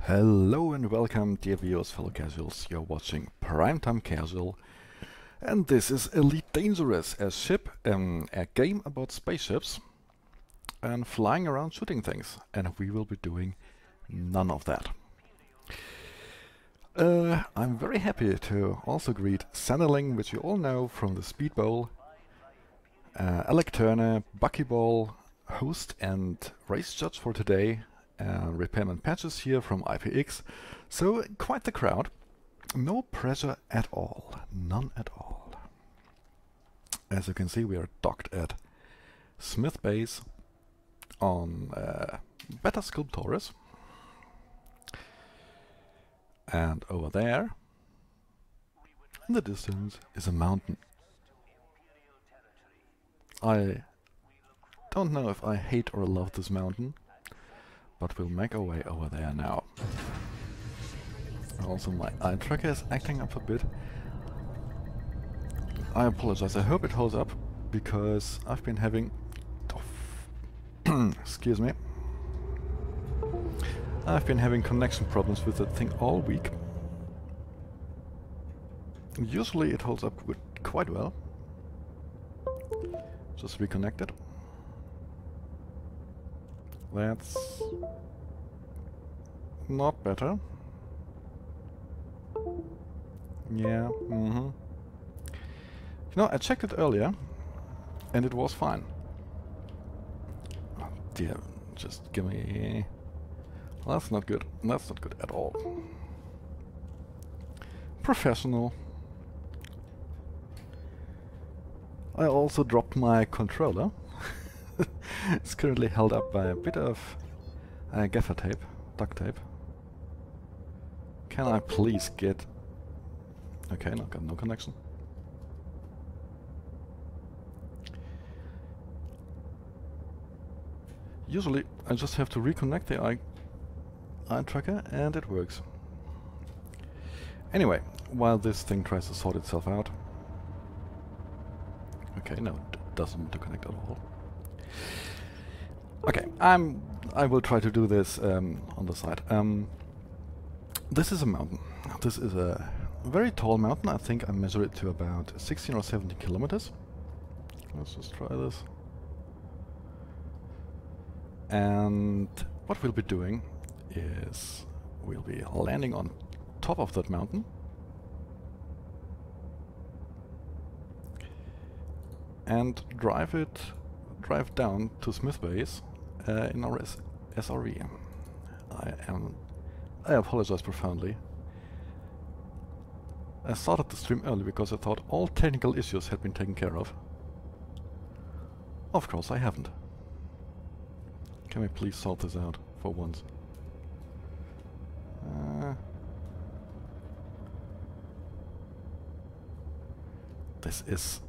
Hello and welcome, dear viewers, fellow casuals. You're watching Primetime Casual, and this is Elite Dangerous, a game about spaceships and flying around shooting things, and we will be doing none of that. I'm very happy to also greet Sanderling, which you all know from the Speedball, Alec Turner, Buckyball, host and race judge for today, Repairman Patches here from IPX, so quite the crowd. No pressure at all, none at all. As you can see, we are docked at Smith Base on Beta Sculptores, and over there in the distance is a mountain. I don't know if I hate or love this mountain, but we'll make our way over there now. Also, my eye tracker is acting up a bit. I apologize, I hope it holds up, because I've been having... excuse me. I've been having connection problems with that thing all week. Usually it holds up quite well. Just reconnect it. That's not better. Yeah, You know, I checked it earlier, and it was fine. Oh dear, just give me... That's not good. That's not good at all. Professional. I also dropped my controller. It's currently held up by a bit of gaffer tape, duct tape. Can I please get... Okay, no, got no connection. Usually I just have to reconnect the eye tracker and it works. Anyway, while this thing tries to sort itself out... Okay, no, it doesn't want to connect at all. Okay, I will try to do this on the side. This is a mountain. This is a very tall mountain. I think I measure it to about 16 or 17 kilometers. Let's just try this. And what we'll be doing is we'll be landing on top of that mountain. And drive down to Smith Base in our SRV. I apologize profoundly. I started the stream early because I thought all technical issues had been taken care of. Of course I haven't. Can we please sort this out for once? This is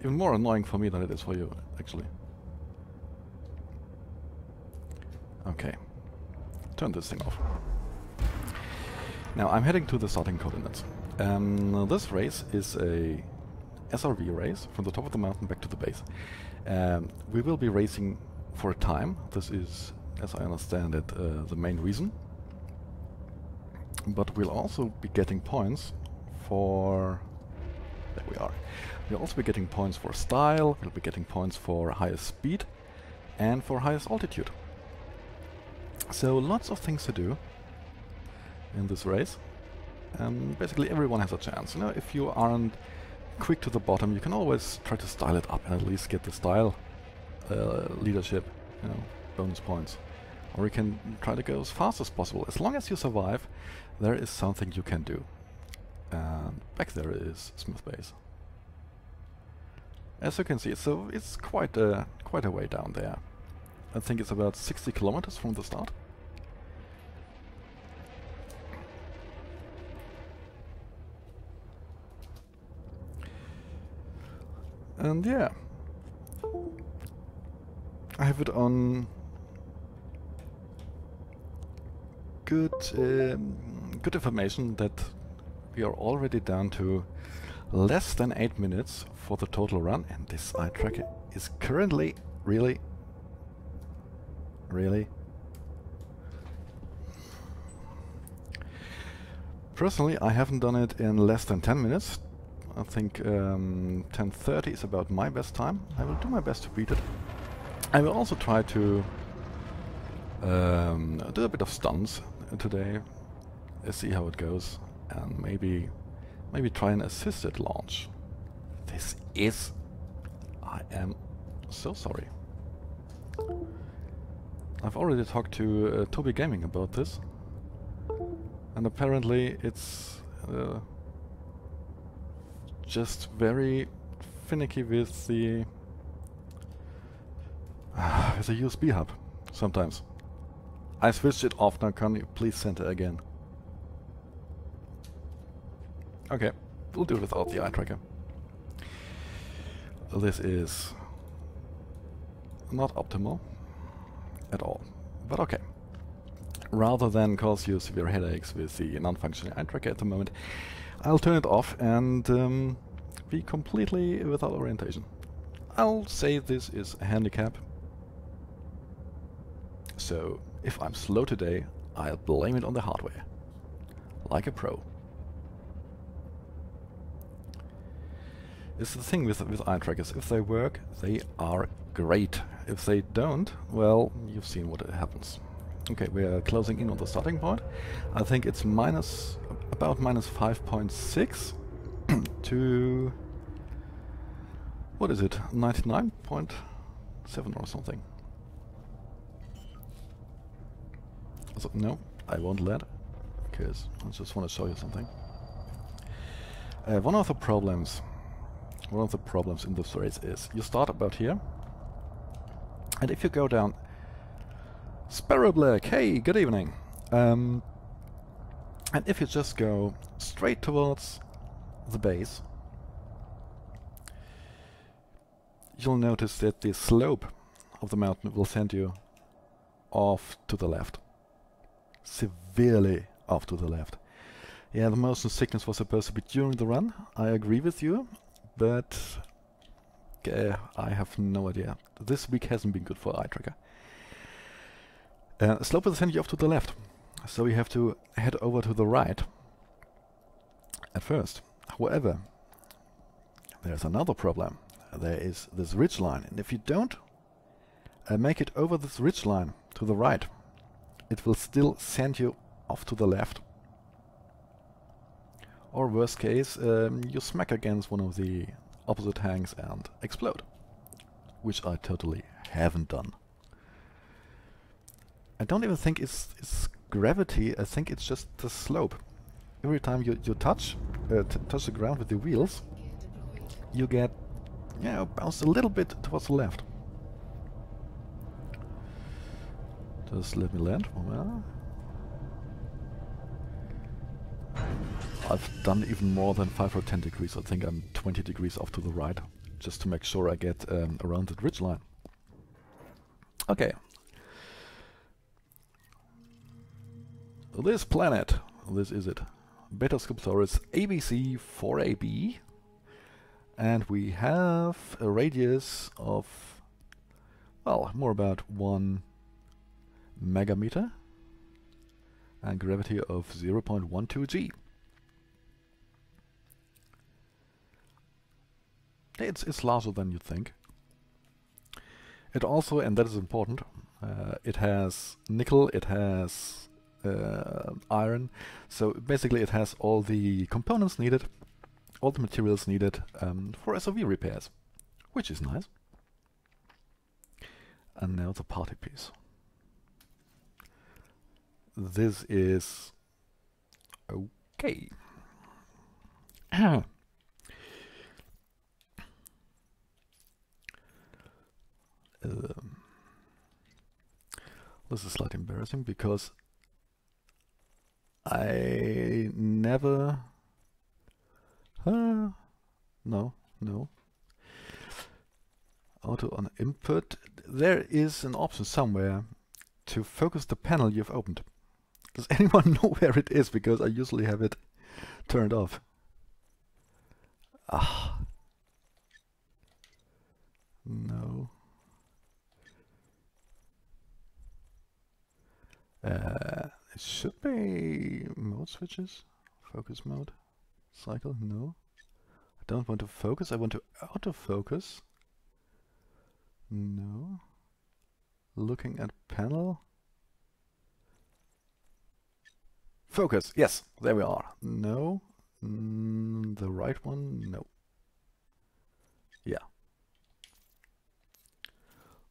even more annoying for me than it is for you, actually. Okay. Turn this thing off. Now, I'm heading to the starting coordinates. This race is a SRV race from the top of the mountain back to the base. We will be racing for a time. This is, as I understand it, the main reason. But we'll also be getting points for... There we are. We'll also be getting points for style, we'll be getting points for highest speed, and for highest altitude. So lots of things to do in this race. Basically everyone has a chance. You know, if you aren't quick to the bottom, you can always try to style it up and at least get the style leadership, you know, bonus points. Or you can try to go as fast as possible. As long as you survive, there is something you can do. And back there is Smith Base. As you can see, so it's quite a way down there. I think it's about 60 kilometers from the start. And yeah, I have it on good information that we are already down to less than 8 minutes for the total run, and this eye tracker is currently really Personally, I haven't done it in less than 10 minutes. I think 10:30 is about my best time. I will do my best to beat it. I will also try to do a bit of stunts today. Let's see how it goes, and maybe try an assisted launch. I am so sorry. I've already talked to Toby Gaming about this, and apparently it's just very finicky with the USB hub sometimes. I switched it off now. Can you please center again? Okay, we'll do it without the eye tracker. This is not optimal at all, but okay. Rather than cause you severe headaches with the non-functioning eye tracker at the moment, I'll turn it off and be completely without orientation. I'll say this is a handicap. So if I'm slow today, I'll blame it on the hardware. Like a pro. It's the thing with eye trackers. If they work, they are great. If they don't, well, you've seen what happens. Okay, we are closing in on the starting point. I think it's about minus 5.6 to, what is it, 99.7 or something. So, no, I won't let, because I just want to show you something. One of the problems in this race is you start about here, and if you go down, Sparrow Black, hey, good evening. And if you just go straight towards the base, you'll notice that the slope of the mountain will send you off to the left. Severely off to the left. Yeah, the motion sickness was supposed to be during the run. I agree with you, but I have no idea. This week hasn't been good for eye tracker. Slope will send you off to the left, so you have to head over to the right at first. However, there's another problem. There is this ridge line, and if you don't make it over this ridge line to the right, it will still send you off to the left. Or worst case, you smack against one of the opposite hangs and explode, which I totally haven't done. I don't even think it's gravity. I think it's just the slope. Every time you touch the ground with the wheels, you get bounced a little bit towards the left. Just let me land. Well, I've done even more than 5 or 10 degrees. I think I'm 20 degrees off to the right, just to make sure I get around the ridge line. Okay. This planet, this is it. Beta Sculptoris ABC 4AB, and we have a radius of, well, more about 1 megameter and gravity of 0.12 g. It's larger than you'd think. It also, and that is important, it has nickel, it has iron, so basically it has all the components needed, all the materials needed for SRV repairs, which is nice. And now the party piece. This is okay. This is slightly embarrassing because I never... no. Auto on input. There is an option somewhere to focus the panel you've opened. Does anyone know where it is? Because I usually have it turned off. Ah. No. It should be mode switches. Focus mode. Cycle? No. I don't want to focus. I want to autofocus. No. Looking at panel. Focus! Yes! There we are. No. The right one? No. Yeah.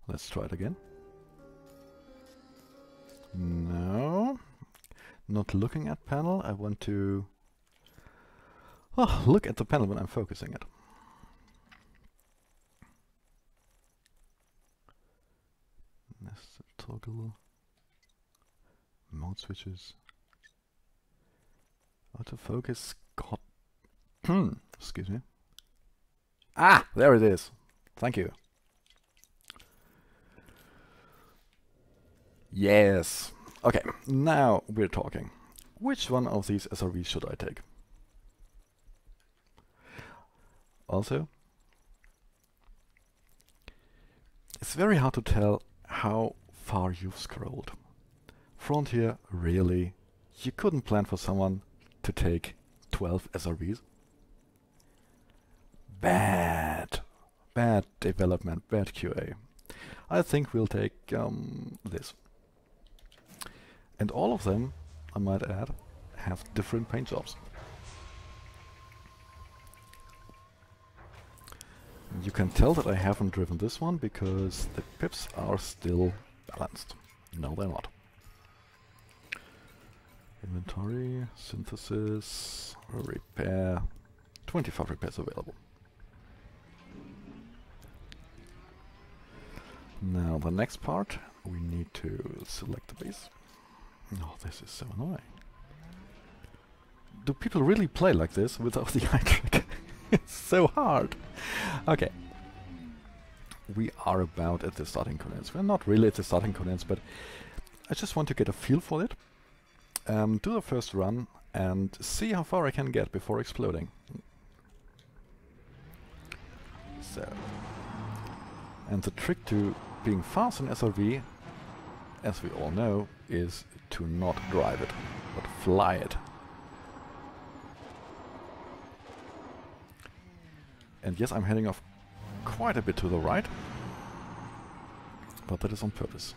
Let's try it again. No. Not looking at panel. I want to look at the panel when I'm focusing it. Nested toggle. Mode switches. Autofocus. God. Excuse me. Ah! There it is. Thank you. Yes. Okay, now we're talking. Which one of these SRVs should I take? Also, it's very hard to tell how far you've scrolled. Frontier, really? You couldn't plan for someone to take 12 SRVs? Bad development, bad QA. I think we'll take this. And all of them, I might add, have different paint jobs. You can tell that I haven't driven this one because the pips are still balanced. No, they're not. Inventory, synthesis, repair. 25 repairs available. Now the next part, we need to select the base. Oh, this is so annoying. Do people really play like this without the eye track? It's so hard. Okay. We are about at the starting coordinates. We're not really at the starting coordinates, but I just want to get a feel for it. Do the first run and see how far I can get before exploding. So. And the trick to being fast in SRV, as we all know, is to not drive it, but fly it. And yes, I'm heading off quite a bit to the right, but that is on purpose.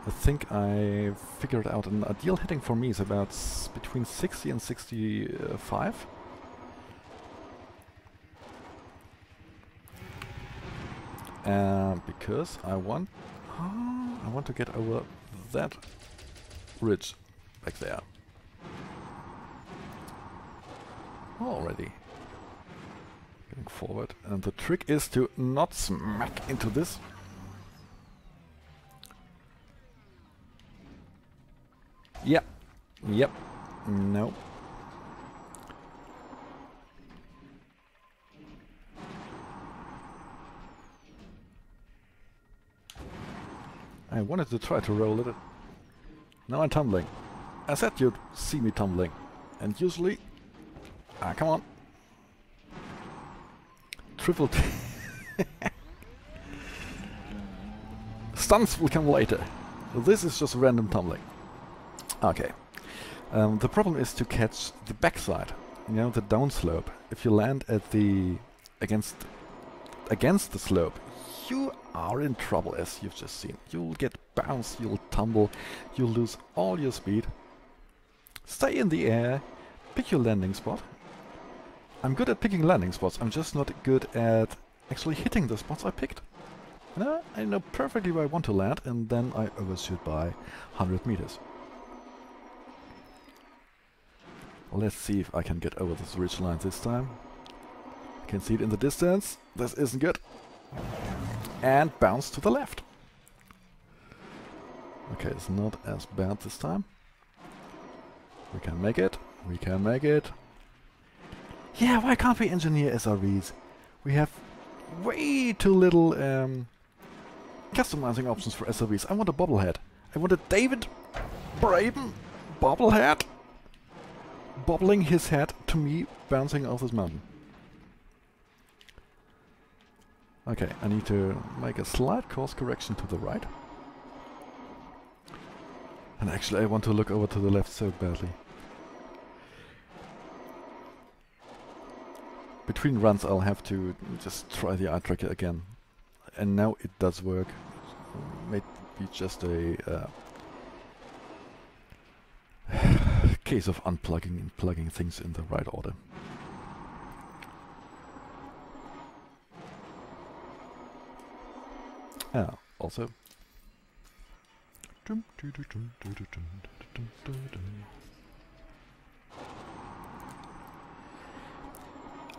I think I figured out an ideal heading for me is about between 60 and 65. Because I want to get over that ridge back there. Already getting forward, and the trick is to not smack into this. Yep. No. I wanted to try to roll it. Now I'm tumbling. I said you'd see me tumbling. And usually... Ah, come on. Triple T. Stunts will come later. This is just random tumbling. Okay. The problem is to catch the backside. You know, the downslope. If you land at the... against the slope, you are in trouble, as you've just seen. You'll get bounced, you'll tumble, you'll lose all your speed. Stay in the air, pick your landing spot. I'm good at picking landing spots, I'm just not good at actually hitting the spots I picked. I know perfectly where I want to land, and then I overshoot by 100 meters. Let's see if I can get over this ridge line this time. I can see it in the distance. This isn't good. And bounce to the left. Okay, it's not as bad this time. We can make it. We can make it. Yeah, why can't we engineer SRVs? We have way too little customizing options for SRVs. I want a bobblehead. I want a David Braben bobblehead. Bobbling his head to me bouncing off this mountain. Okay, I need to make a slight course correction to the right. And actually I want to look over to the left so badly. Between runs I'll have to just try the eye tracker again. And now it does work. Maybe just a case of unplugging and plugging things in the right order. Also.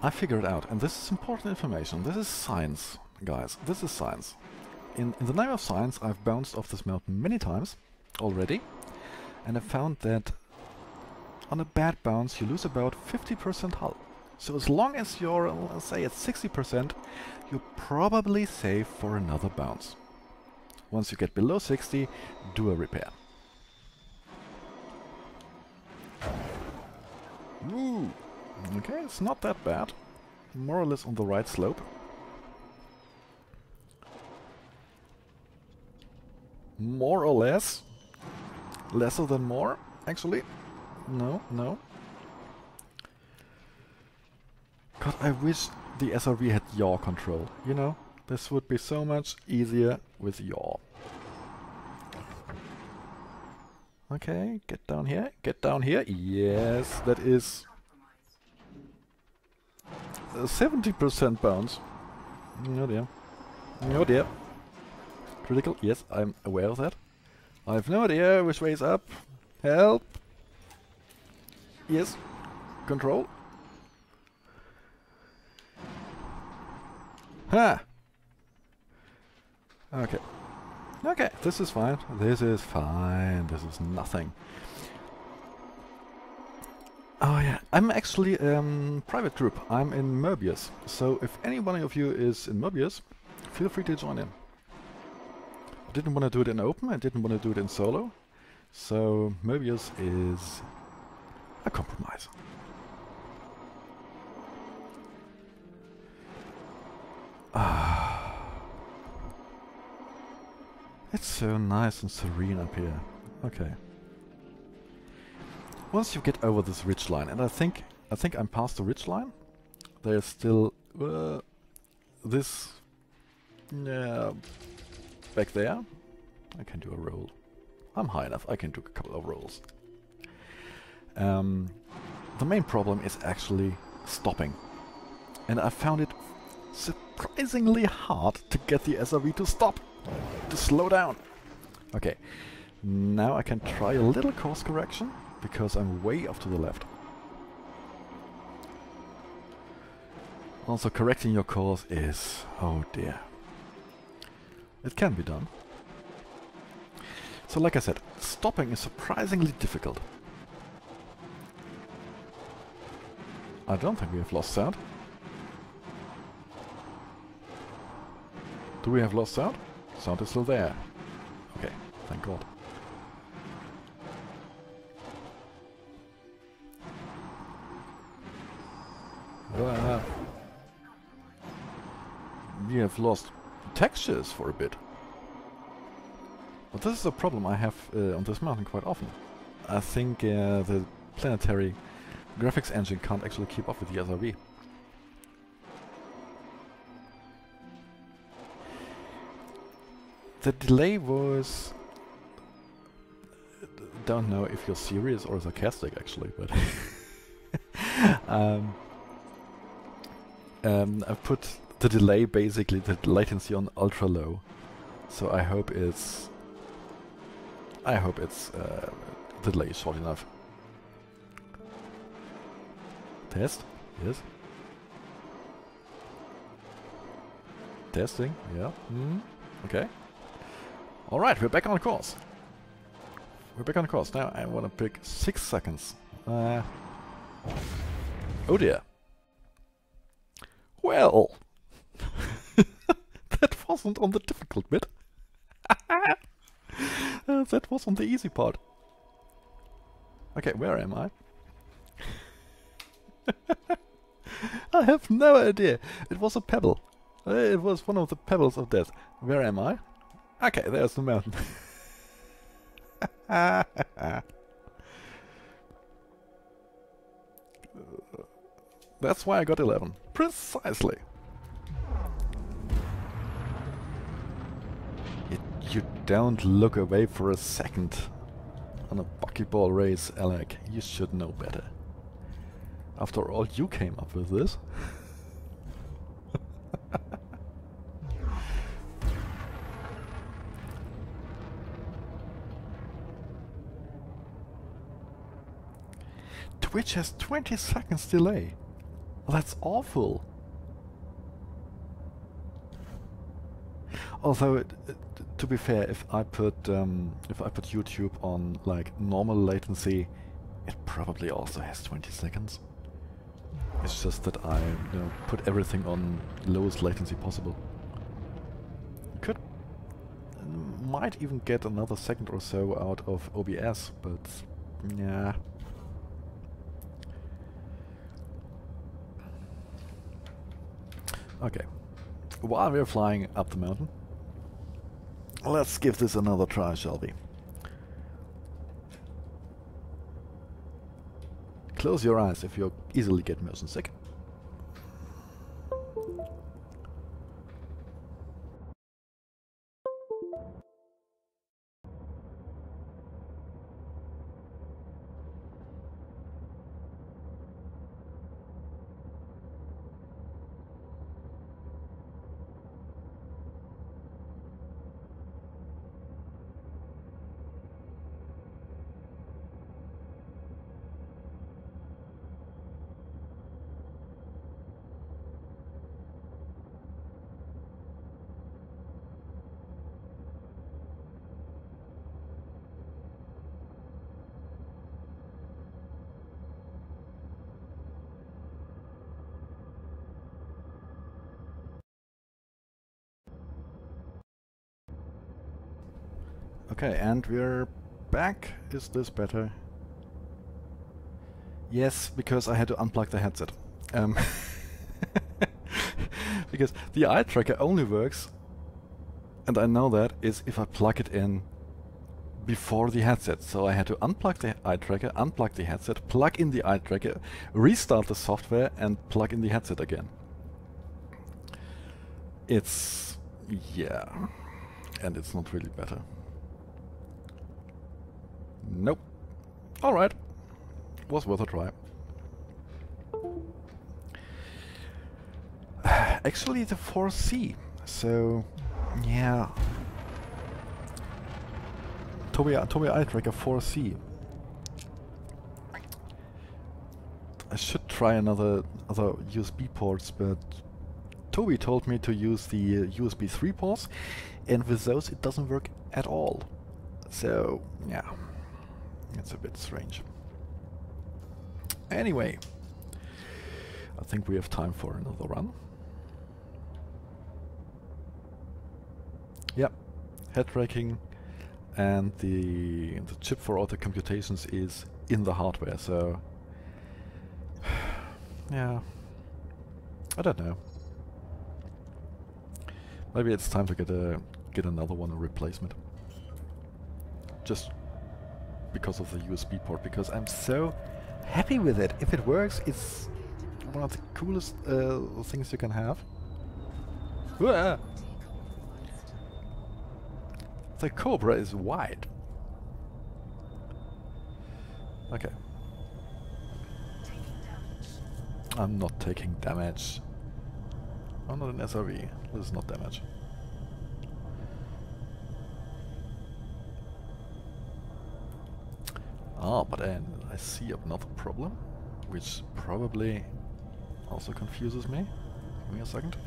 I figured out, and this is important information, this is science, guys, this is science. In the name of science, I've bounced off this mountain many times already, and I found that on a bad bounce you lose about 50% hull. So as long as you're, let's say, at 60%, you're probably safe for another bounce. Once you get below 60, do a repair. Woo! Okay, it's not that bad. More or less on the right slope. More or less. Lesser than more, actually. No, no. God, I wish the SRV had yaw control, you know? This would be so much easier with yaw. Okay, get down here, get down here. Yes, that is a 70% bounce. Oh dear. Oh dear. Critical, yes, I'm aware of that. I have no idea which way is up. Help! Yes, control. Ha! Okay. Okay, this is fine. This is fine. This is nothing. Oh yeah, I'm actually private group. I'm in Mobius. So if any one of you is in Mobius, feel free to join in. I didn't want to do it in open. I didn't want to do it in solo. So Mobius is a compromise. It's so nice and serene up here. Okay. Once you get over this ridge line, and I think I'm past the ridge line. There's still this back there. I can do a roll. I'm high enough. I can do a couple of rolls. The main problem is actually stopping, and I found it surprisingly hard to get the SRV to stop, to slow down. Okay, now I can try a little course correction, because I'm way off to the left. Also, correcting your course is, oh dear. It can be done. So like I said, stopping is surprisingly difficult. I don't think we have lost sound. Do we have lost sound? Sound is still there. Okay, thank God. We have lost textures for a bit. But this is a problem I have on this mountain quite often. I think the planetary graphics engine can't actually keep up with the SRV. The delay was... don't know if you're serious or sarcastic actually, but... I put the delay, basically the latency, on ultra low. So I hope it's... the delay is short enough. Test? Yes. Testing? Yeah. Okay. Alright, we're back on course. We're back on course. Now I want to pick 6 seconds. Oh dear. Well, that wasn't on the difficult bit. That was on the easy part. Okay, where am I? I have no idea. It was a pebble. It was one of the pebbles of death. Where am I? Okay, there's the mountain. That's why I got 11. Precisely. You don't look away for a second on a buckyball race, Alec. You should know better. After all, you came up with this. Twitch has 20 seconds delay. That's awful. Although, to be fair, if I put YouTube on like normal latency, it probably also has 20 seconds. It's just that I put everything on lowest latency possible. Might even get another second or so out of OBS, but yeah. Okay, while we're flying up the mountain, let's give this another try, shall we? Close your eyes if you easily get motion sick. Okay, and we're back. Is this better? Yes, because I had to unplug the headset. Because the eye tracker only works, and I know that, is if I plug it in before the headset. So I had to unplug the eye tracker, unplug the headset, plug in the eye tracker, restart the software, and plug in the headset again. It's... yeah. And it's not really better. Nope. Alright. Was worth a try. Actually the 4C. So, yeah. Tobii Eye Tracker 4C. I should try other USB ports, but Tobii told me to use the USB 3 ports, and with those it doesn't work at all. So, yeah. It's a bit strange. Anyway, I think we have time for another run. Yep, head tracking and the chip for auto computations is in the hardware, so yeah, I don't know. Maybe it's time to get another one, a replacement. Just because of the USB port, because I'm so happy with it. If it works, it's one of the coolest things you can have. Uah! The Cobra is wide. Okay. I'm not taking damage. I'm not an SRV. This is not damage. Ah, but then I see another problem, which probably also confuses me. Give me a second.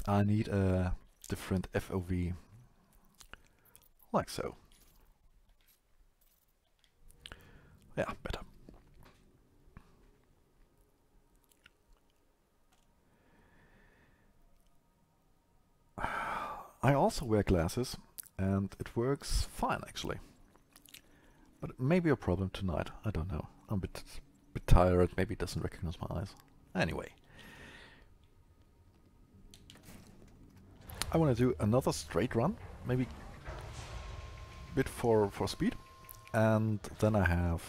I need a different FOV, like so. Yeah, better. I also wear glasses, and it works fine actually. But it may be a problem tonight, I don't know. I'm a bit tired, maybe it doesn't recognize my eyes. Anyway. I want to do another straight run, maybe a bit for speed, and then I have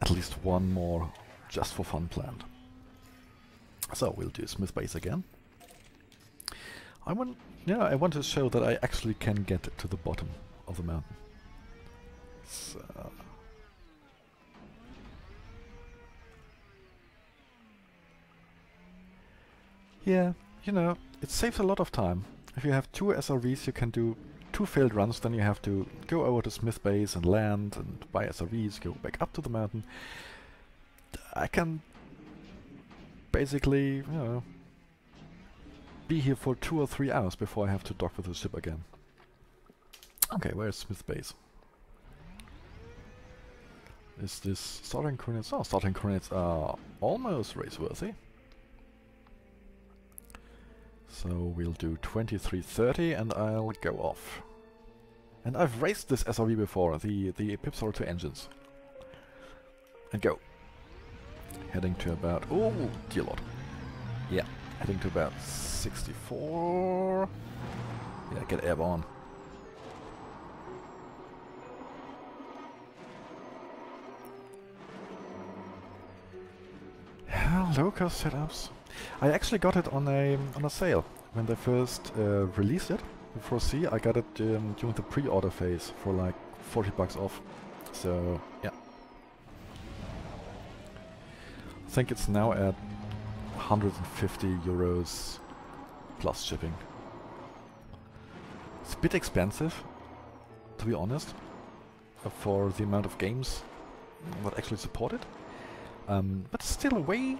at least one more just for fun planned. So we'll do Smith Base again. I want to show that I actually can get to the bottom of the mountain. So yeah, you know, it saves a lot of time. If you have 2 SRVs, you can do 2 failed runs, then you have to go over to Smith Base and land and buy SRVs, go back up to the mountain. I can basically, you know, be here for 2 or 3 hours before I have to dock with the ship again. Okay, where's Smith Base? Is this starting coordinates? Oh, starting coordinates are almost raceworthy. So we'll do 2330 and I'll go off. And I've raced this SRV before, the Pipsar 2 engines. And go. Heading to about... oh, dear lord. Yeah, heading to about 64. Yeah, get airborne. Low-cost setups. I actually got it on a sale when they first released it. For C, I got it during the pre-order phase for like 40 bucks off. So yeah, I think it's now at 150 euros plus shipping. It's a bit expensive, to be honest, for the amount of games that actually support it. But still way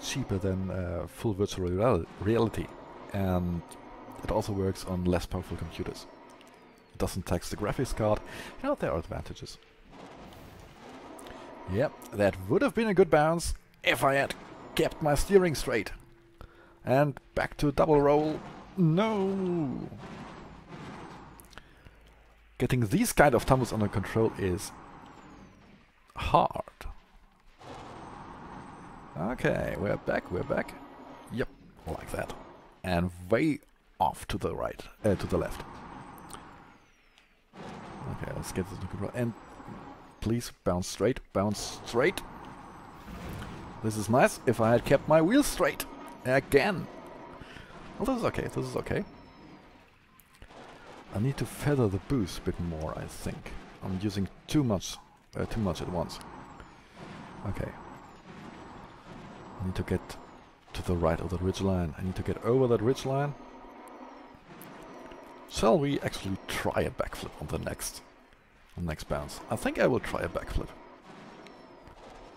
cheaper than full virtual reality, and it also works on less powerful computers. It doesn't tax the graphics card. You know, there are advantages. Yep, that would have been a good bounce if I had kept my steering straight. And back to double roll. No! Getting these kind of tumbles under control is hard. Okay, we're back. Yep, like that. And way off to the right, to the left. Okay, let's get this under control. And please, bounce straight. This is nice. If I had kept my wheels straight. Again. Well, this is okay. I need to feather the boost a bit more, I think. I'm using too much at once. Okay. I need to get to the right of the ridgeline. I need to get over that ridgeline. Shall we actually try a backflip on the next bounce? I think I will try a backflip.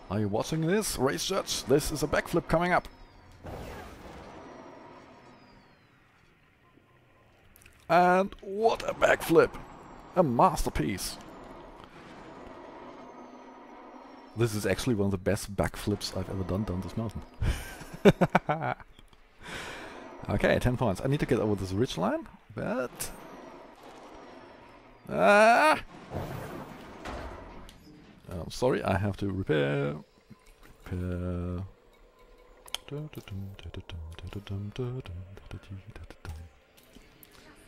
Are you watching this, race judge? This is a backflip coming up. And what a backflip! A masterpiece! This is actually one of the best backflips I've ever done down this mountain. Okay, 10 points. I need to get over this ridge line, but... I'm sorry, I have to repair.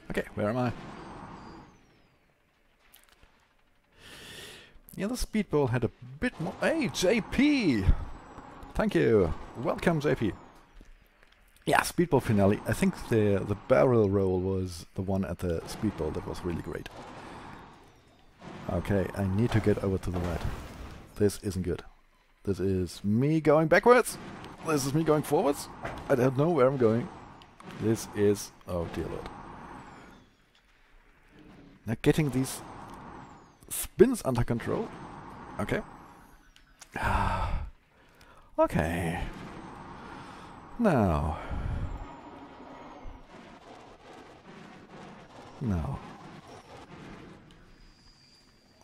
Okay, where am I? Yeah, the speedball had a bit more... Hey, JP! Thank you! Welcome, JP! Yeah, speedball finale. I think the barrel roll was the one at the speedball that was really great. Okay, I need to get over to the right. This isn't good. This is me going backwards! This is me going forwards! I don't know where I'm going. This is... oh dear lord. Now getting these spins under control. Okay. Okay. Now.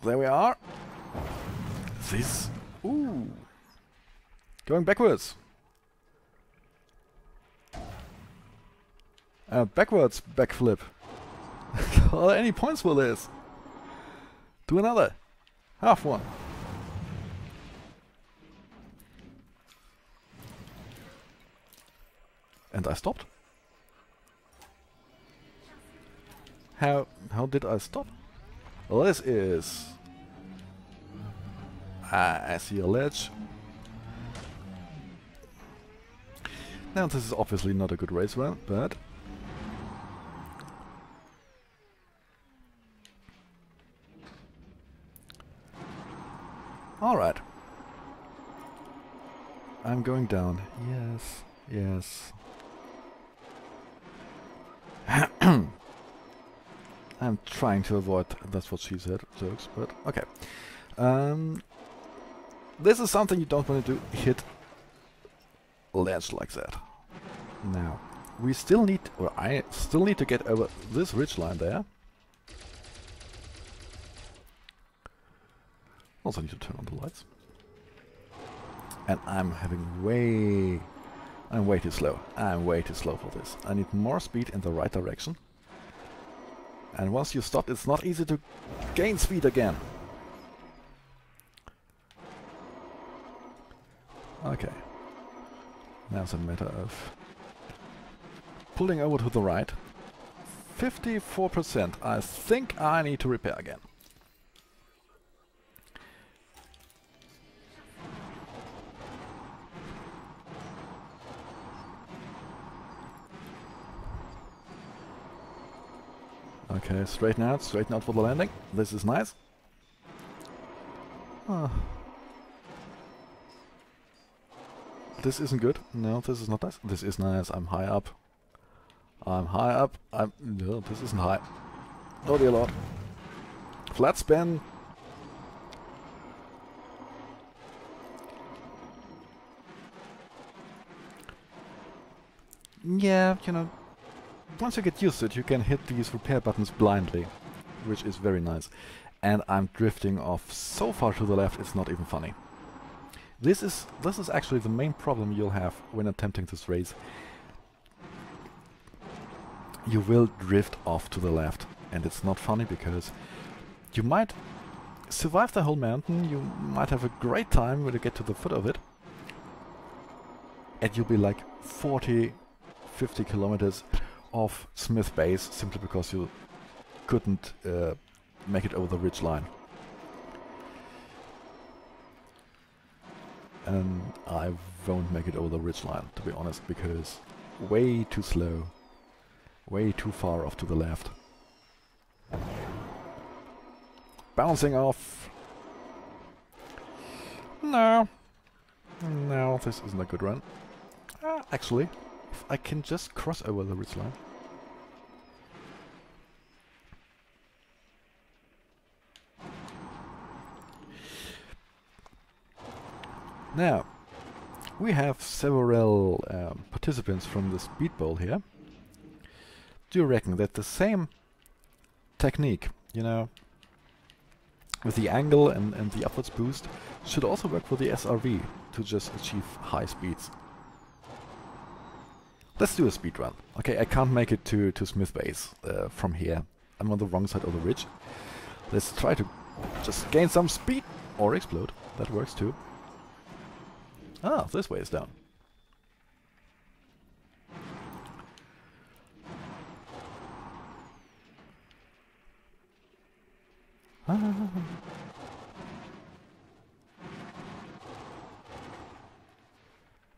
There we are. This. Ooh. Going backwards. Backwards backflip. Are there any points for this? Do another. Half one. And I stopped. How did I stop? Well, this is... I see a ledge. Now this is obviously not a good race run, but... Alright. I'm going down. Yes, yes. I'm trying to avoid that's what she said jokes, but okay. This is something you don't want to do, hit a ledge like that. Now, we still need, or I still need to get over this ridge line there. Also need to turn on the lights. And I'm way too slow. I'm way too slow for this. I need more speed in the right direction. And once you stop, it's not easy to gain speed again. Okay. Now it's a matter of pulling over to the right. 54%. I think I need to repair again. Okay, straighten out for the landing. This is nice. This isn't good. No, this is not nice. This is nice. I'm high up. No, this isn't high. Oh dear lord. Flat spin. Yeah, you know, once you get used to it, you can hit these repair buttons blindly, which is very nice. And I'm drifting off so far to the left, it's not even funny. This is actually the main problem you'll have when attempting this race. You will drift off to the left, and it's not funny because you might survive the whole mountain, you might have a great time when you get to the foot of it, and you'll be like 40, 50 kilometers off Smith Base simply because you couldn't make it over the ridge line. And I won't make it over the ridge line, to be honest, because way too slow, way too far off to the left. Bouncing off. No, this isn't a good run. Actually, if I can just cross over the ridge line. Now, we have several participants from the speedball here. Do you reckon that the same technique, you know, with the angle and the upwards boost, should also work for the SRV to just achieve high speeds? Let's do a speed run. Okay, I can't make it to Smith Base from here. I'm on the wrong side of the ridge. Let's try to just gain some speed or explode. That works too. Ah, this way is down.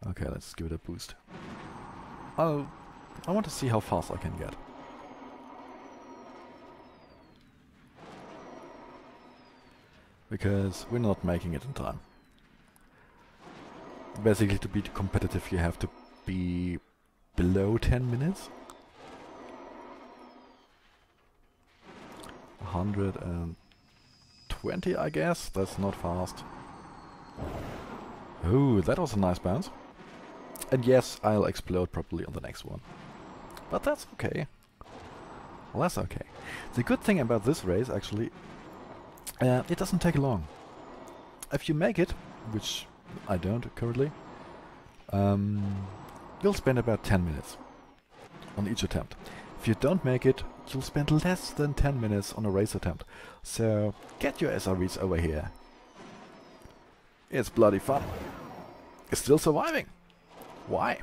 Okay, let's give it a boost. I want to see how fast I can get. Because we're not making it in time. Basically, to be competitive, you have to be below 10 minutes. 120, I guess. That's not fast. Ooh, that was a nice bounce. And yes, I'll explode probably on the next one. But that's okay. Well, that's okay. The good thing about this race, actually, it doesn't take long. If you make it, which I don't currently, you'll spend about 10 minutes on each attempt. If you don't make it, you'll spend less than 10 minutes on a race attempt. So get your SRVs over here. It's bloody fun. It's still surviving. Why?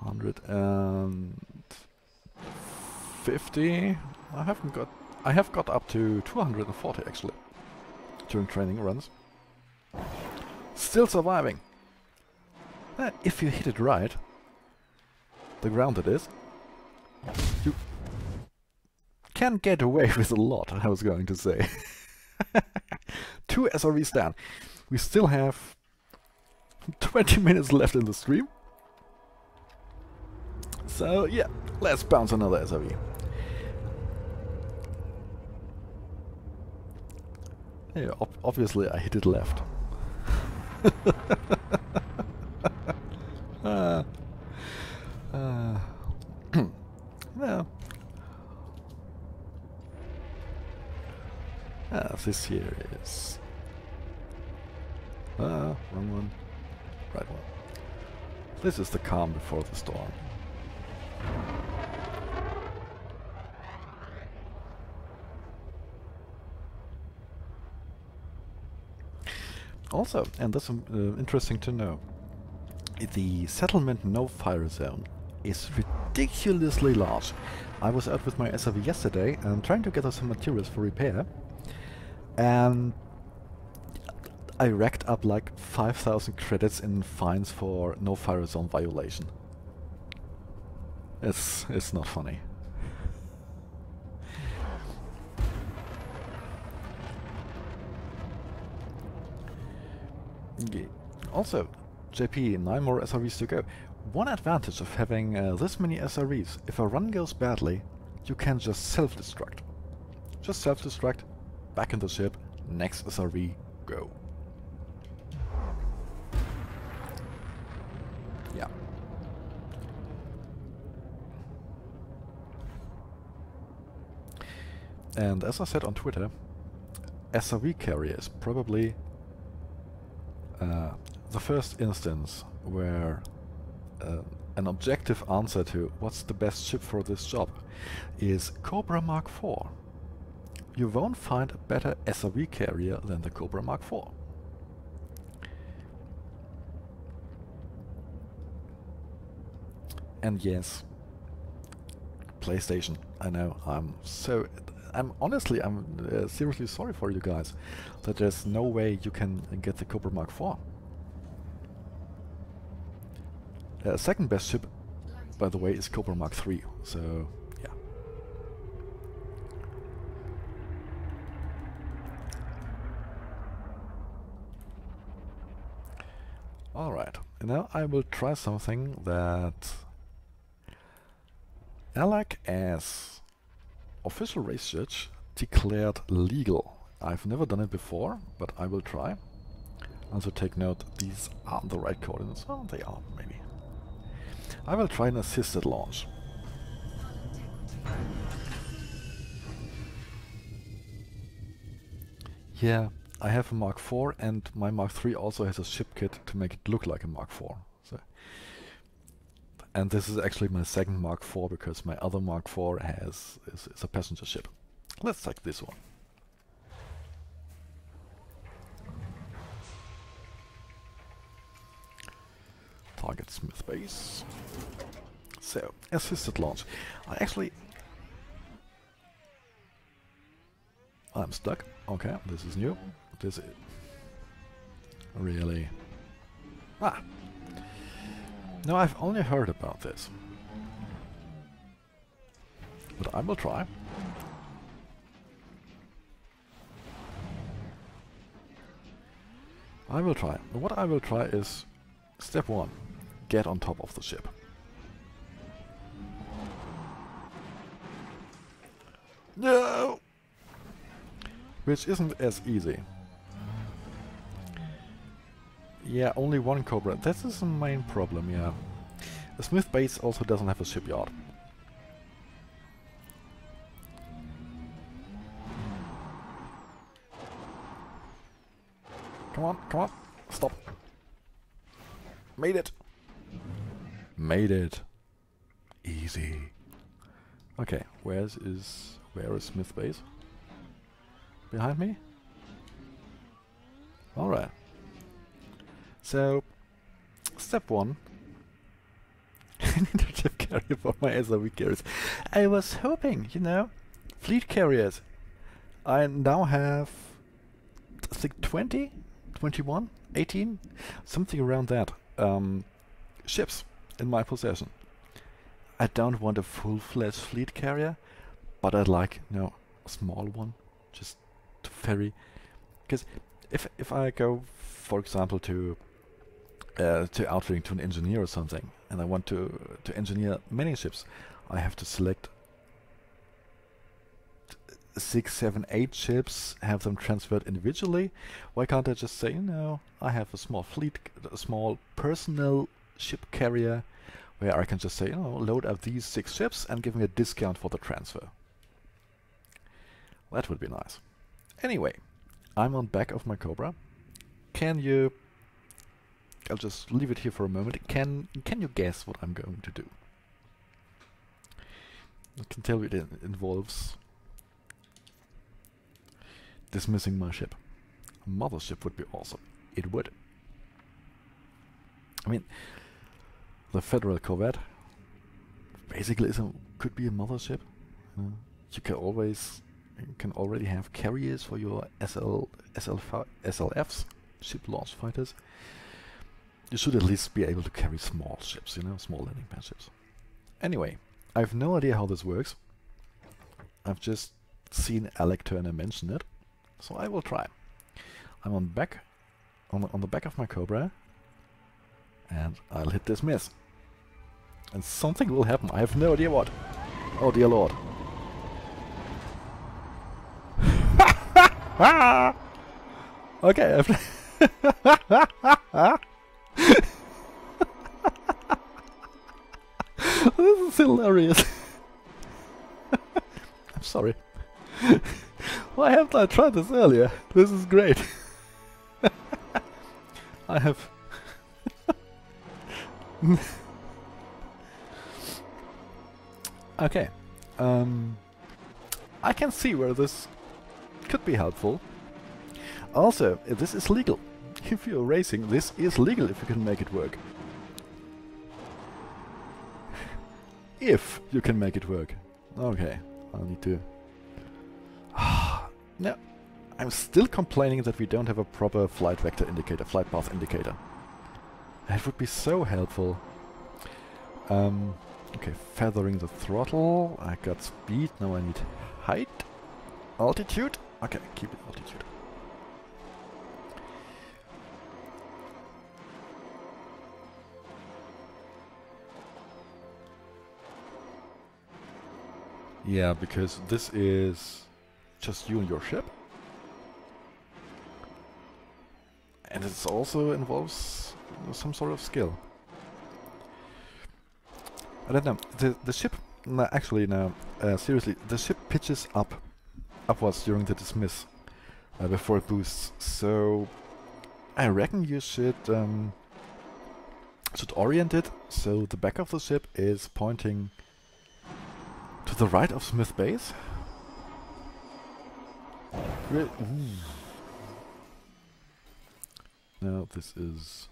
150. I have got up to 240 actually during training runs. Still surviving. If you hit it right, the ground it is, you can get away with a lot, I was going to say. 2 SRVs down. We still have 20 minutes left in the stream. So yeah, let's bounce another SRV. Yeah, obviously I hit it left. No. This here is... wrong one. Right one. This is the calm before the storm. Also, and that's interesting to know, the settlement no-fire zone is ridiculously large. I was out with my SRV yesterday and trying to gather some materials for repair, and I racked up like 5,000 credits in fines for no-fire zone violation. It's not funny. Okay. Also, JP, 9 more SRVs to go. One advantage of having this many SRVs, if a run goes badly, you can just self-destruct. Just self-destruct, back in the ship, next SRV, go. Yeah. And as I said on Twitter, SRV carrier is probably the first instance where an objective answer to what's the best ship for this job is Cobra Mark IV. You won't find a better SRV carrier than the Cobra Mark IV. And yes, PlayStation, I know, I'm honestly seriously sorry for you guys that there's no way you can get the Cobra Mark IV. Second best ship, by the way, is Cobra Mark III, so yeah. Alright, now I will try something that ALAC as official race judge declared legal. I've never done it before, but I will try. Also take note, these aren't the right coordinates. Oh, they are, maybe. I will try an assisted launch. Yeah, I have a Mark IV and my Mark III also has a ship kit to make it look like a Mark IV. So, and this is actually my second Mark IV because my other Mark IV is a passenger ship. Let's take this one. Target Smith base. So, assisted launch. I'm stuck. Okay, this is new. This is... Really? Ah! No, I've only heard about this. But I will try. I will try. What I will try is... Step 1. Get on top of the ship. No! Which isn't as easy. Yeah, only one Cobra. That is the main problem, yeah. The Smith base also doesn't have a shipyard. Come on, come on. Stop. Made it. Made it. Easy. Okay, where is Smith base? Behind me? Alright. So, step 1. I need a ship carrier for my SRV carriers. I was hoping, you know, fleet carriers. I now have, I think 20, 21, 18, something around that, ships in my possession. I don't want a full-fledged fleet carrier, but I'd like, you know, a small one, just to ferry. Because if I go, for example, to outfitting to an engineer or something, and I want to engineer many ships, I have to select 6, 7, 8 ships, have them transferred individually. Why can't I just say, no, I have a small fleet, a small personal ship carrier, where I can just say, load up these 6 ships and give me a discount for the transfer. That would be nice. Anyway, I'm on back of my Cobra. Can you... I'll just leave it here for a moment. Can you guess what I'm going to do? I can tell you it involves dismissing my ship. A mothership would be awesome. It would. I mean, the Federal Corvette basically could be a mothership. You can already have carriers for your SLFs, ship launch fighters. You should at least be able to carry small ships, small landing pad ships. Anyway, I have no idea how this works. I've just seen Alec Turner mention it, so I will try. I'm on the back of my Cobra, and I'll hit dismiss. And something will happen. I have no idea what. Oh dear lord. Okay. This is hilarious. I'm sorry. Why haven't I tried this earlier? This is great. I have... Okay. I can see where this could be helpful. Also, this is legal. If you're racing, this is legal if you can make it work. If you can make it work. Okay, I'll need to... No, I'm still complaining that we don't have a proper flight vector indicator, flight path indicator. That would be so helpful. Okay, feathering the throttle. I got speed, now I need height. Altitude. Okay, keep it altitude. Yeah, because this is just you and your ship. And it also involves some sort of skill. I don't know. The ship... No, actually, no. Seriously, the ship pitches upwards during the dismiss before it boosts. So I reckon you should orient it so the back of the ship is pointing to the right of Smith Base. Now this is...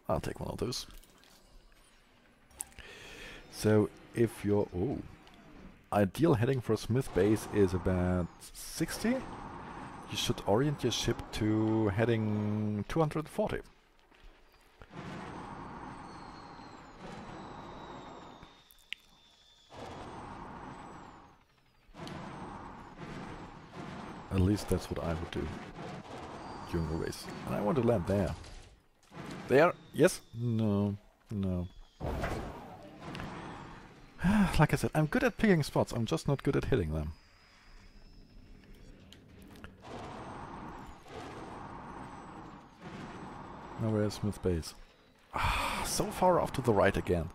I'll take one of those. So if your ideal heading for Smith Base is about 60, you should orient your ship to heading 240. At least that's what I would do during the race. And I want to land there. There? Yes? No. No. Like I said, I'm good at picking spots, I'm just not good at hitting them. Now where is Smith Base? Ah, so far off to the right again.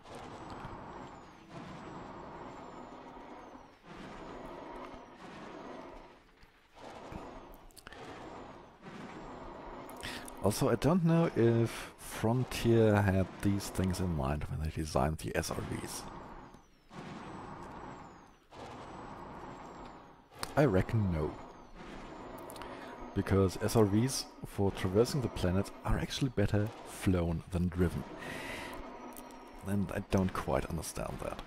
Also, I don't know if Frontier had these things in mind when they designed the SRVs. I reckon no. Because SRVs for traversing the planet are actually better flown than driven. And I don't quite understand that.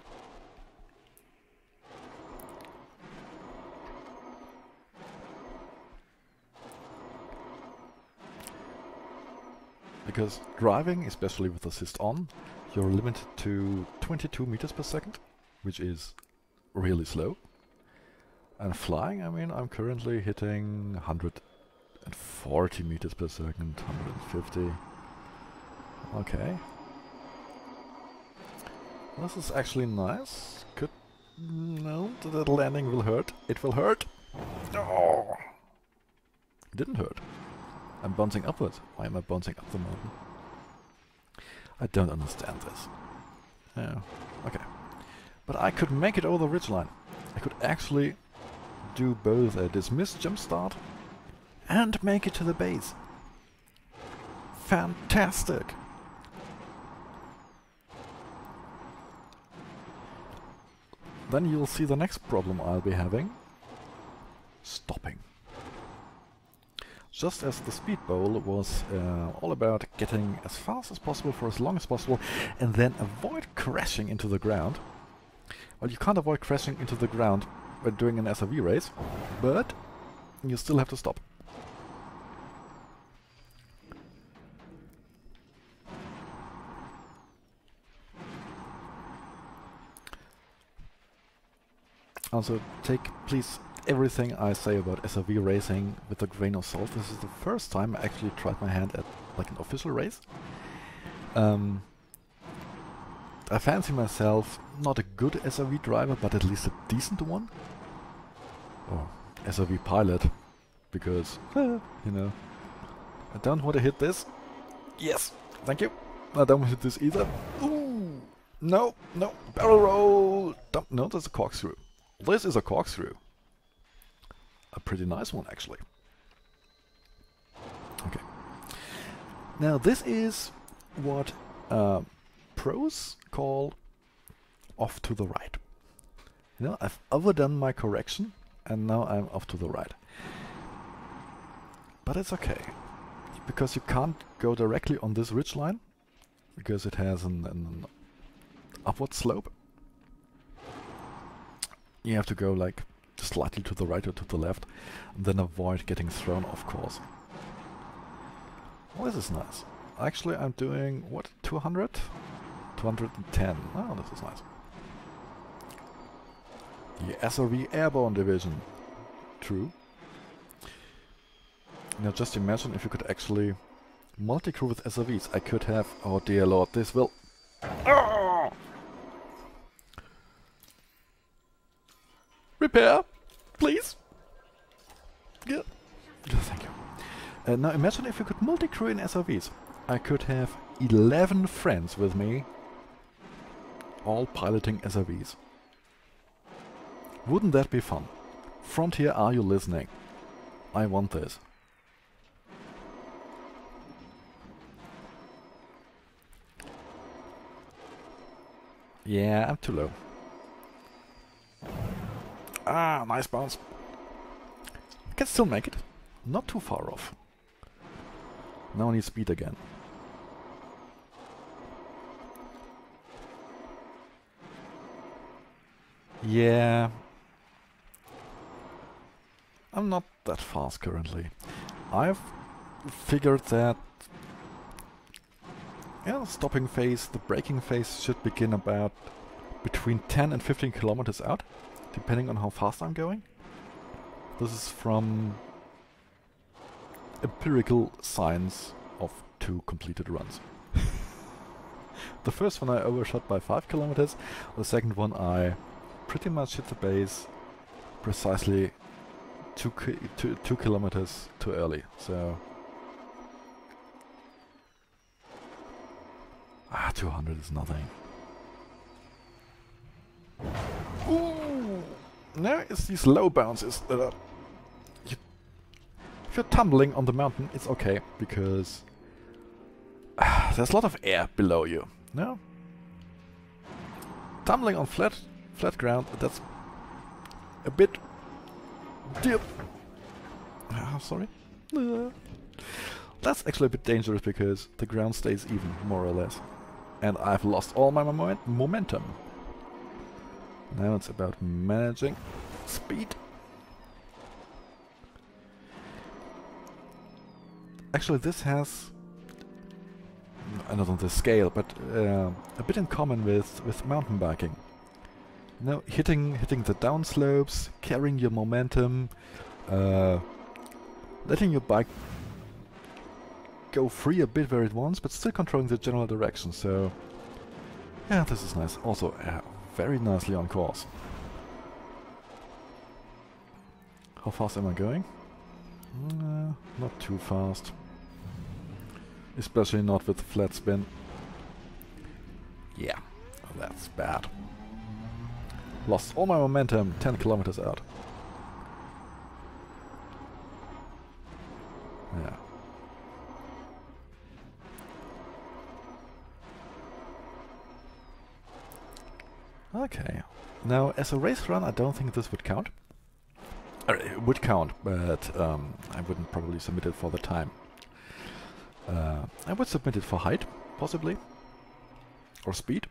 Because driving, especially with assist on, you're limited to 22 meters per second, which is really slow. And flying, I mean, I'm currently hitting 140 meters per second, 150. Okay. This is actually nice. Could... no, that landing will hurt. It will hurt. Oh! It didn't hurt. I'm bouncing upwards. Why am I bouncing up the mountain? I don't understand this. Yeah, okay. But I could make it over the ridgeline. I could actually do both a dismiss jump start and make it to the base. Fantastic! Then you'll see the next problem I'll be having. Stopping. Just as the speed bowl was all about getting as fast as possible for as long as possible and then avoid crashing into the ground. Well, you can't avoid crashing into the ground when doing an SRV race, but you still have to stop. Also, take, please, everything I say about SRV racing with a grain of salt. This is the first time I actually tried my hand at like an official race. I fancy myself not a good SRV driver, but at least a decent one. Or SRV pilot, because, you know, I don't want to hit this. Yes, thank you. I don't want to hit this either. Ooh, no, no, barrel roll. No, that's a corkscrew. This is a corkscrew. A pretty nice one, actually. Okay. Now this is what pros call off to the right. You know, I've overdone my correction and now I'm off to the right. But it's okay, because you can't go directly on this ridgeline because it has an upward slope. You have to go like slightly to the right or to the left and then avoid getting thrown off course. Well, this is nice. Actually, I'm doing, what, 200? 210. Oh, this is nice. The SRV Airborne Division. True. Now just imagine if you could actually multi-crew with SRVs. I could have, oh dear lord, this will... Oh! Repair, please. Yeah. Thank you. Now imagine if you could multi-crew in SRVs. I could have 11 friends with me, all piloting SRVs. Wouldn't that be fun? Frontier, are you listening? I want this. Yeah, I'm too low. Ah, nice bounce. I can still make it. Not too far off. Now I need speed again. Yeah. I'm not that fast currently. I've figured that stopping phase, the braking phase should begin about between 10 and 15 kilometers out, depending on how fast I'm going. This is from empirical science of 2 completed runs. The first one I overshot by 5 kilometers, the second one I pretty much hit the base precisely 2 kilometers too early, so... 200 is nothing. Ooh! No, it's these low bounces that are... If you're tumbling on the mountain, it's okay, because... there's a lot of air below you, no? Tumbling on flat ground, that's a bit... deep. Sorry. That's actually a bit dangerous because the ground stays even, more or less. And I've lost all my momentum. Now it's about managing speed. Actually, this has, not on this scale, but a bit in common with mountain biking. You know, hitting the downslopes, carrying your momentum, letting your bike go free a bit where it wants, but still controlling the general direction. So, yeah, this is nice. Also, very nicely on course. How fast am I going? Not too fast. Especially not with flat spin. Yeah, that's bad. Lost all my momentum 10 kilometers out. Yeah. Okay. Now, as a race run, I don't think this would count. It would count, but I wouldn't probably submit it for the time. I would submit it for height, possibly. Or speed.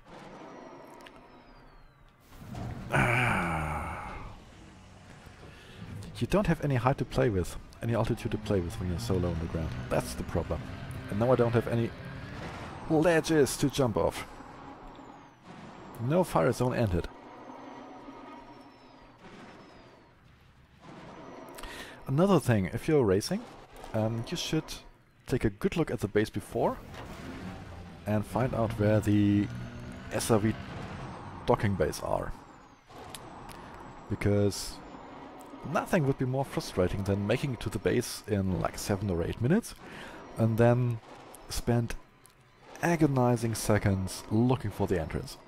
You don't have any height to play with, any altitude to play with when you're so low on the ground. That's the problem. And now I don't have any ledges to jump off. No fire zone entered. Another thing, if you're racing, you should take a good look at the base before and find out where the SRV docking bays are. Because nothing would be more frustrating than making it to the base in like 7 or 8 minutes and then spend agonizing seconds looking for the entrance.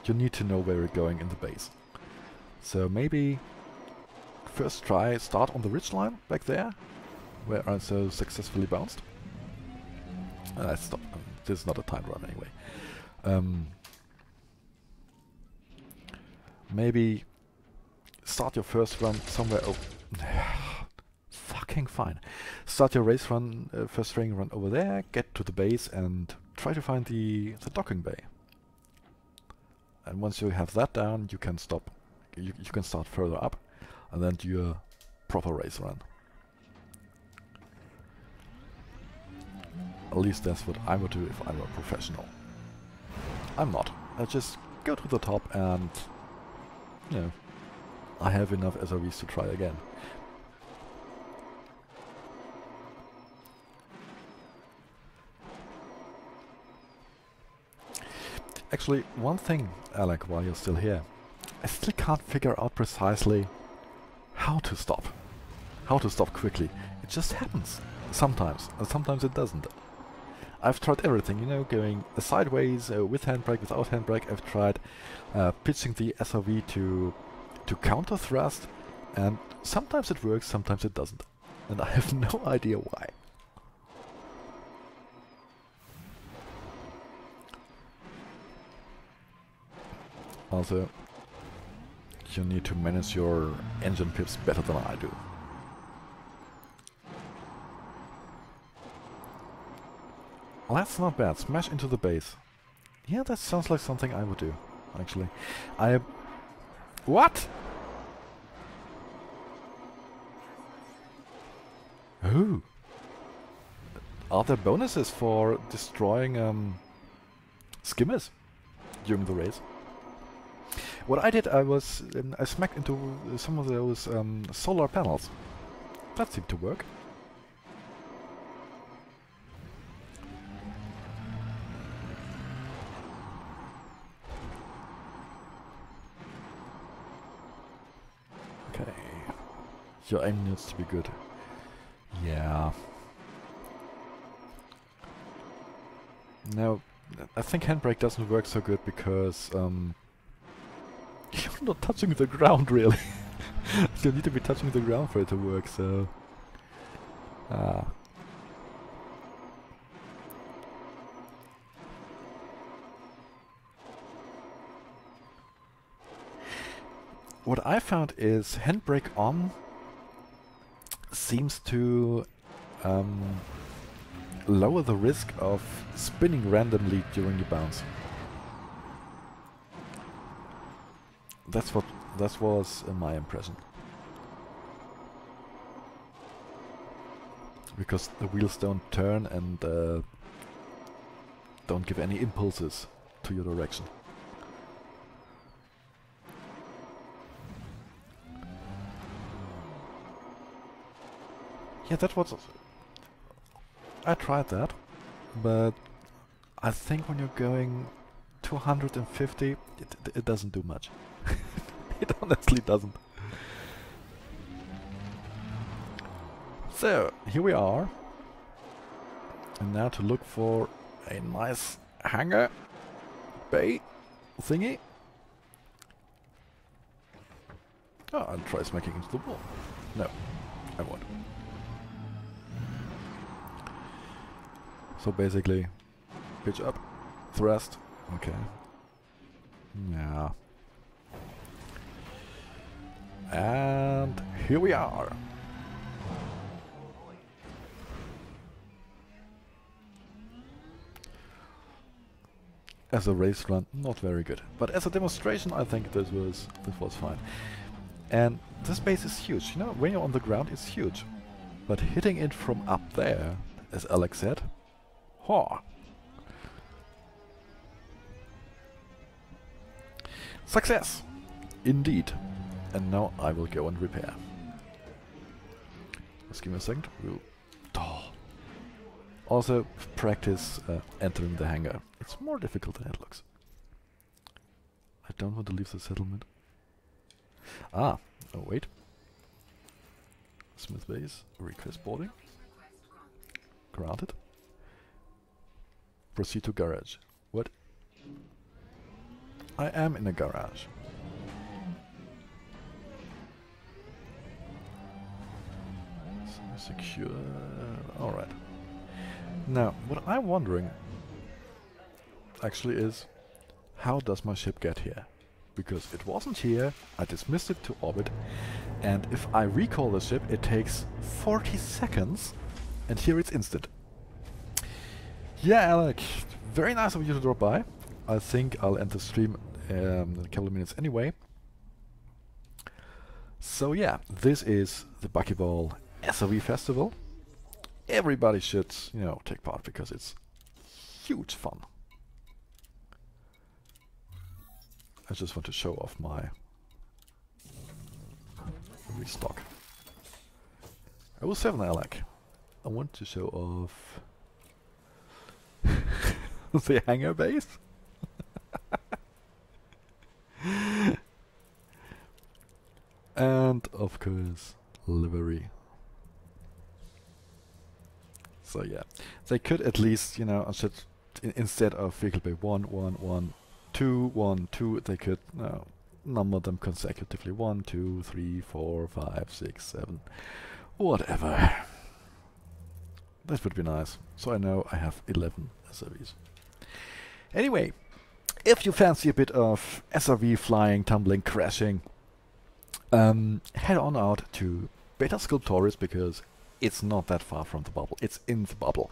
You need to know where you're going in the base. So maybe first start on the ridgeline back there, where I so successfully bounced. Stop. This is not a time run anyway. Maybe start your first run somewhere. Oh, fucking fine. Start your race run, first training run over there. Get to the base and try to find the docking bay. And once you have that down, you can stop. You can start further up, and then do a proper race run. At least that's what I would do if I were a professional. I'm not. I just go to the top and, you know, I have enough SRVs to try again. Actually, one thing, Alec, while you're still here, I still can't figure out precisely how to stop. How to stop quickly. It just happens. Sometimes. And sometimes it doesn't. I've tried everything, you know, going sideways, with handbrake, without handbrake. I've tried pitching the SRV to counter thrust, and sometimes it works, sometimes it doesn't. And I have no idea why. Also, you need to manage your engine pips better than I do. Well, that's not bad. Smash into the base. Yeah, that sounds like something I would do, actually. What? Ooh. Are there bonuses for destroying skimmers during the race? What I did, I smacked into some of those solar panels. That seemed to work. Okay. Your aim needs to be good. Yeah. Now, I think handbrake doesn't work so good because you're not touching the ground, really. You need to be touching the ground for it to work, so... What I found is handbrake on seems to lower the risk of spinning randomly during your bounce. That was my impression. Because the wheels don't turn and don't give any impulses to your direction. Yeah, that was... I tried that, but I think when you're going 250, it doesn't do much. It honestly doesn't. So, here we are. And now to look for a nice hangar bay thingy. Oh, I'll try smacking into the wall. No, I won't. So basically, pitch up, thrust, okay. Yeah. And here we are. As a race run, not very good. But as a demonstration, I think this was fine. And this base is huge. You know, when you're on the ground, it's huge. But hitting it from up there, as Alex said, ha! Success! Indeed. And now I will go and repair. Just give me a second. Oh. Also, practice entering the hangar. It's more difficult than it looks. I don't want to leave the settlement. Ah, oh wait. Smith base, request boarding. Granted. Proceed to garage. What? I am in a garage. Secure. Alright. Now, what I'm wondering actually is, how does my ship get here? Because it wasn't here, I dismissed it to orbit, and if I recall the ship, it takes 40 seconds, and here it's instant. Yeah, Alec, very nice of you to drop by. I think I'll end the stream in a couple of minutes anyway. So yeah, this is the Buckyball SRV Festival. Everybody should, you know, take part because it's huge fun. I just want to show off my restock. 07 I like. I want to show off the hangar base. And of course, livery. So yeah, they could at least, you know, instead of vehicle bay 1, 1, 1, 2, 1, 2, they could number them consecutively 1, 2, 3, 4, 5, 6, 7, whatever. That would be nice. So I know I have 11 SRVs. Anyway, if you fancy a bit of SRV flying, tumbling, crashing, head on out to Beta Sculptoris because it's not that far from the bubble. It's in the bubble.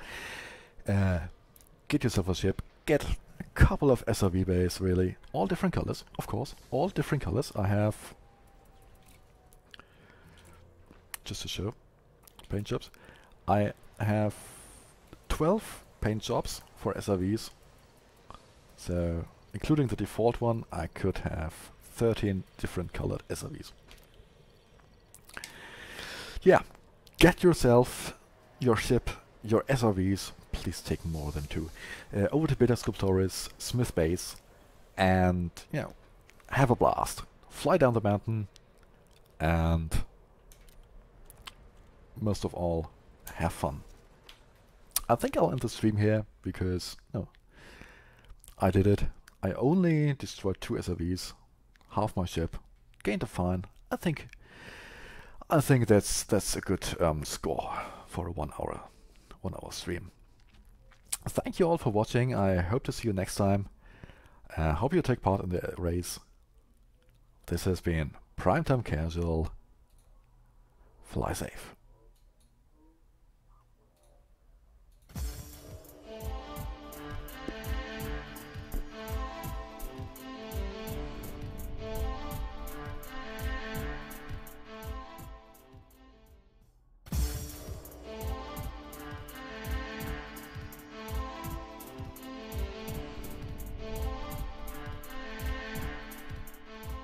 Get yourself a ship. Get a couple of SRV bays, really. All different colors, of course. All different colors. I have... just to show. Paint jobs. I have 12 paint jobs for SRVs. So, including the default one, I could have 13 different colored SRVs. Yeah. Get yourself, your ship, your SRVs, please take more than 2, over to Beta Sculptoris, Smith Base, and, you know, have a blast. Fly down the mountain, and most of all, have fun. I think I'll end the stream here, because, no, I did it. I only destroyed 2 SRVs, half my ship, gained a fine. I think that's a good score for a 1 hour stream. Thank you all for watching. I hope to see you next time. Hope you take part in the race. This has been Primetime Casual. Fly safe.